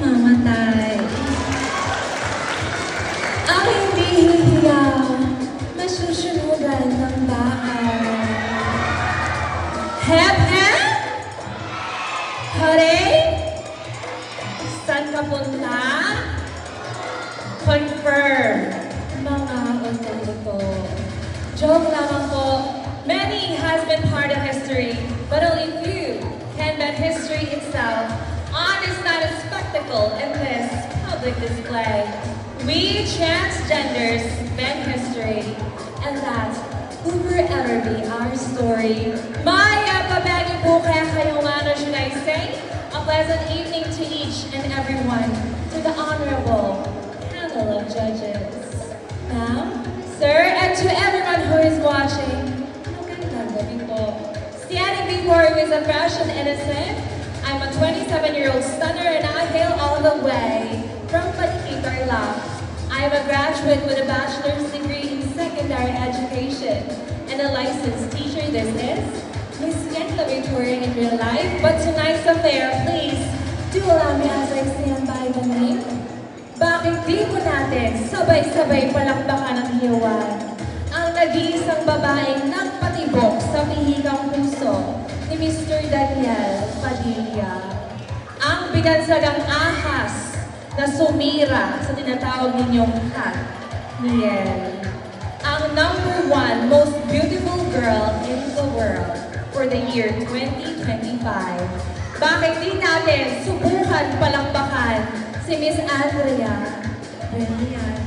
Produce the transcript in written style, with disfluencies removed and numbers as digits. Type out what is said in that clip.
mamamatay. Ang hindi hihiya, masusunugan ng bahay. Hep, hep! Hooray! Saan ka punta? Confirm. Mga utang-uto. Joke lamang po. Many has been part of history, but only few can bet history itself. Art is not a spectacle in this public display. We transgenders bend history, and that will forever be our story. Maya, pabagay po kaya kayong ano, should I say? A pleasant evening to each and everyone, to the honorable panel of judges. Ma'am, sir, and to everyone who is watching, magandang gabi po. Standing before you is a fresh and innocent. I'm a 27-year-old stunner and I hail all the way from Pagkikarla. I am a graduate with a bachelor's degree in secondary education and a licensed teacher. This is Miss Yentla touring in real life, but tonight's affair, please do allow me as I stand by the name. Bakit di po natin sabay-sabay palakpakan ang hiyawan ang nag-iisang babaeng nagpatibok sa pihikang puso ni Mr. Daniel Padilla. Ang binansagang ahas na sumira sa tinatawag ninyong Katniel. Ang #1 most beautiful girl in the world for the year 2025. Bakit di natin subukan palakpakan si Miss Andrea Brilliant.